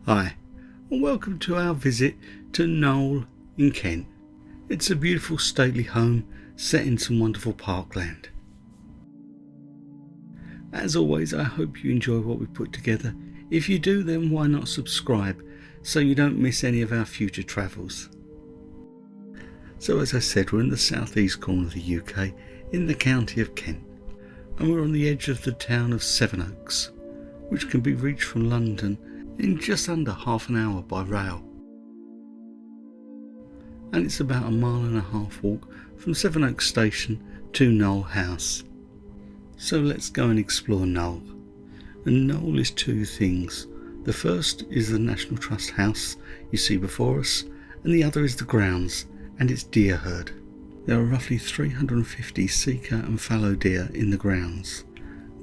Hi, and welcome to our visit to Knowle in Kent. It's a beautiful stately home set in some wonderful parkland. As always, I hope you enjoy what we put together. If you do, then why not subscribe so you don't miss any of our future travels. So as I said, we're in the southeast corner of the UK in the county of Kent, and we're on the edge of the town of Sevenoaks, which can be reached from London in just under half an hour by rail. And it's about a 1.5 mile walk from Sevenoaks Station to Knowle House. So let's go and explore Knowle. And Knowle is two things. The first is the National Trust house you see before us, and the other is the grounds and its deer herd. There are roughly 350 sika and fallow deer in the grounds.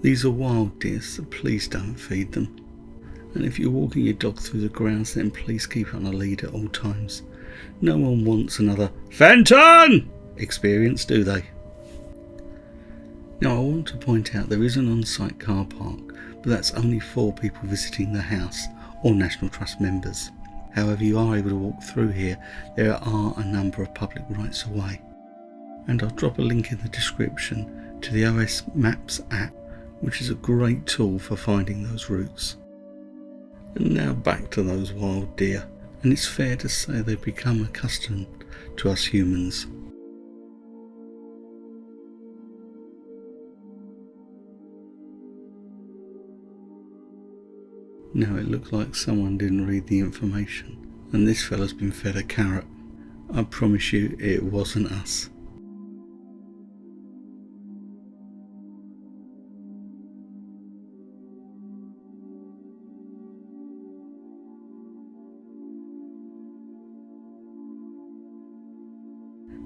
These are wild deer, so please don't feed them. And if you're walking your dog through the grounds, then please keep on a lead at all times. No one wants another Fenton experience, do they? Now I want to point out there is an on-site car park, but that's only for people visiting the house or National Trust members. However, you are able to walk through here. There are a number of public rights of way. And I'll drop a link in the description to the OS Maps app, which is a great tool for finding those routes. And now back to those wild deer, and it's fair to say they've become accustomed to us humans. Now it looks like someone didn't read the information, and this fella's been fed a carrot. I promise you it wasn't us.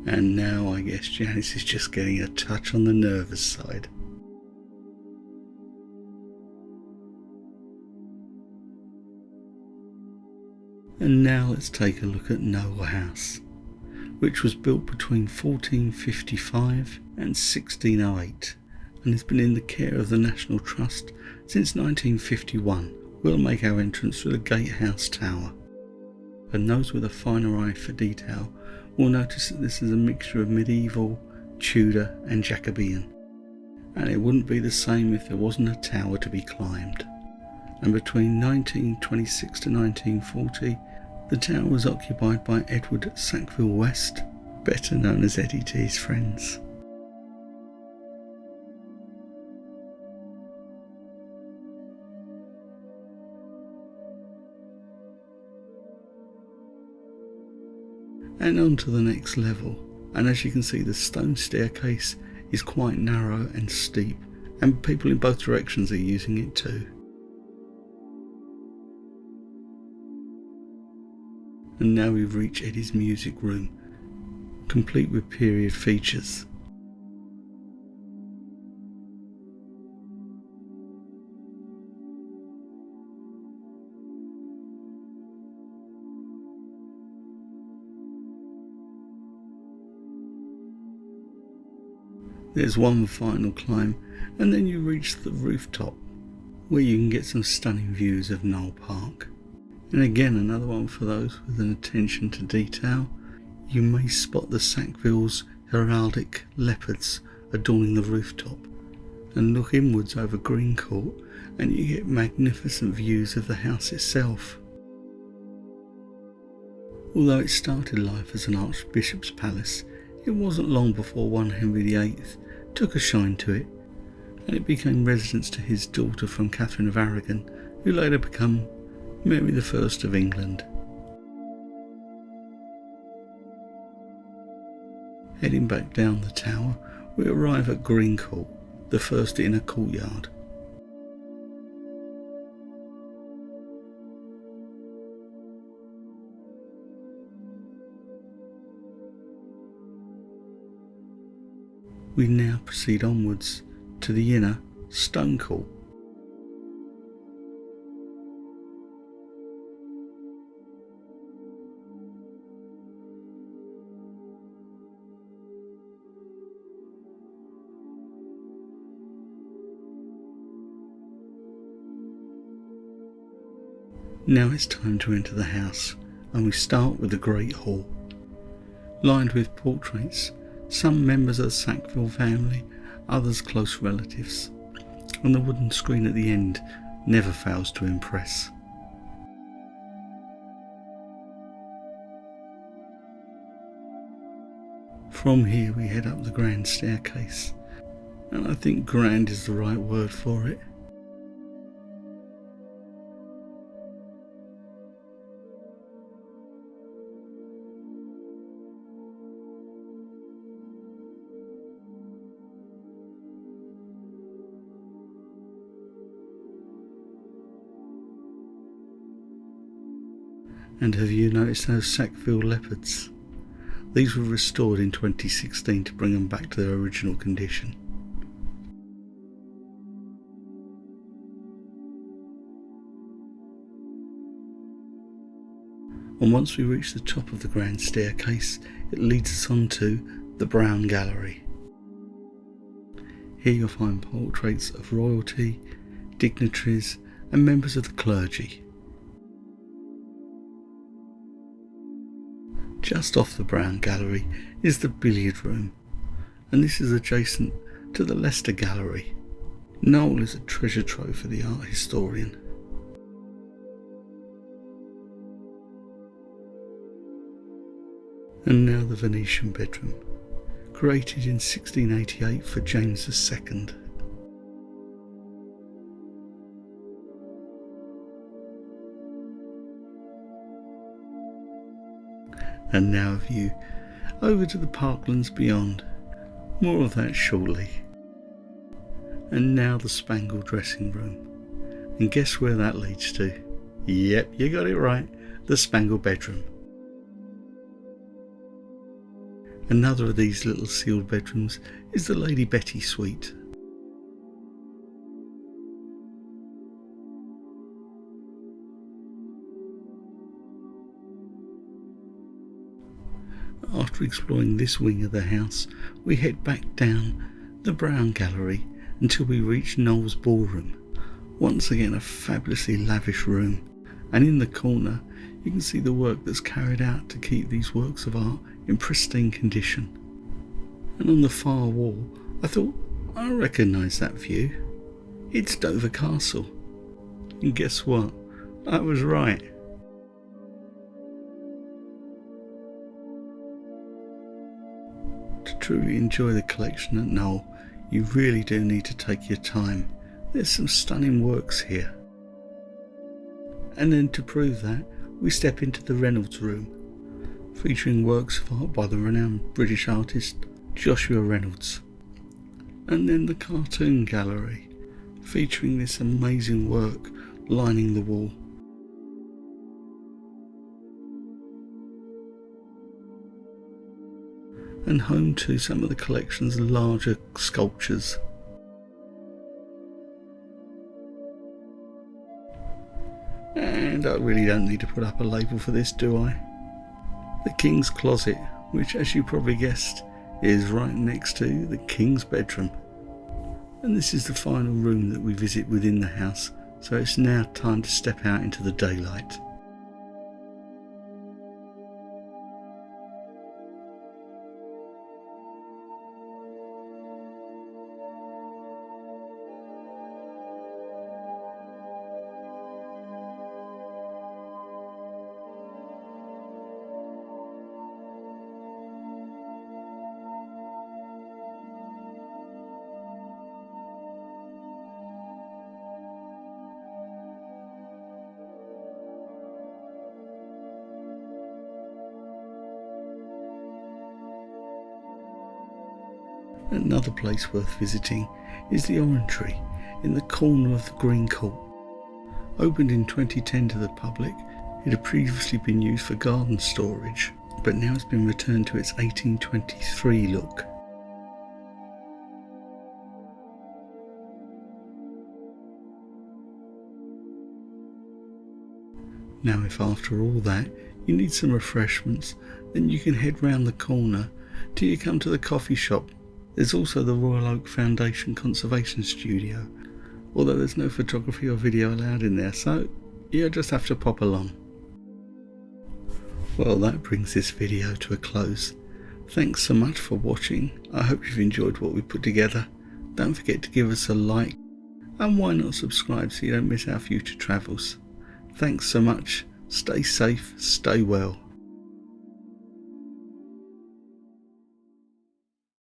And now I guess Janice is just getting a touch on the nervous side. And now let's take a look at Knowle House, which was built between 1455 and 1608 and has been in the care of the National Trust since 1951. We'll make our entrance through the Gatehouse Tower, and those with a finer eye for detail will notice that this is a mixture of medieval, Tudor and Jacobean, and it wouldn't be the same if there wasn't a tower to be climbed. And between 1926 to 1940, the tower was occupied by Edward Sackville West, better known as Eddie to his friends. And on to the next level, and as you can see, the stone staircase is quite narrow and steep, and people in both directions are using it too. And now we've reached Eddie's music room, complete with period features. There's one final climb, and then you reach the rooftop, where you can get some stunning views of Knowle Park. And again, another one for those with an attention to detail. You may spot the Sackville's heraldic leopards adorning the rooftop, and look inwards over Green Court and you get magnificent views of the house itself. Although it started life as an archbishop's palace, it wasn't long before one Henry VIII took a shine to it, and it became residence to his daughter from Catherine of Aragon, who later became Mary I of England. Heading back down the tower, we arrive at Green Court, the first inner courtyard. We now proceed onwards to the inner Stone Court. Now it's time to enter the house, and we start with the Great Hall. Lined with portraits, some members of the Sackville family, others close relatives, and the wooden screen at the end never fails to impress. From here we head up the grand staircase, and I think grand is the right word for it. And have you noticed those Sackville leopards? These were restored in 2016 to bring them back to their original condition. And once we reach the top of the grand staircase, it leads us on to the Brown Gallery. Here you'll find portraits of royalty, dignitaries and members of the clergy. Just off the Brown Gallery is the billiard room, and this is adjacent to the Leicester Gallery. Knowle is a treasure trove for the art historian. And now the Venetian bedroom, created in 1688 for James II. And now a view over to the parklands beyond. More of that shortly. And now the Spangle dressing room. And guess where that leads to? Yep, you got it right, the Spangle bedroom. Another of these little sealed bedrooms is the Lady Betty suite. After exploring this wing of the house, we head back down the Brown Gallery until we reach Knowle's ballroom. Once again a fabulously lavish room, and in the corner you can see the work that's carried out to keep these works of art in pristine condition. And on the far wall I thought, I recognise that view. It's Dover Castle. And guess what? I was right. To truly enjoy the collection at Knowle, you really do need to take your time. There's some stunning works here. And then to prove that, we step into the Reynolds Room, featuring works of art by the renowned British artist Joshua Reynolds. And then the Cartoon Gallery, featuring this amazing work lining the wall. And home to some of the collection's larger sculptures. And I really don't need to put up a label for this, do I? The King's Closet, which, as you probably guessed, is right next to the King's bedroom. And this is the final room that we visit within the house, so it's now time to step out into the daylight. Another place worth visiting is the Orangery in the corner of the Green Court. Opened in 2010 to the public, it had previously been used for garden storage, but now it's been returned to its 1823 look. Now if after all that you need some refreshments, then you can head round the corner till you come to the coffee shop. There's also the Royal Oak Foundation Conservation Studio, although there's no photography or video allowed in there, so you'll just have to pop along. Well, that brings this video to a close. Thanks so much for watching. I hope you've enjoyed what we put together. Don't forget to give us a like, and why not subscribe so you don't miss our future travels. Thanks so much. Stay safe, stay well.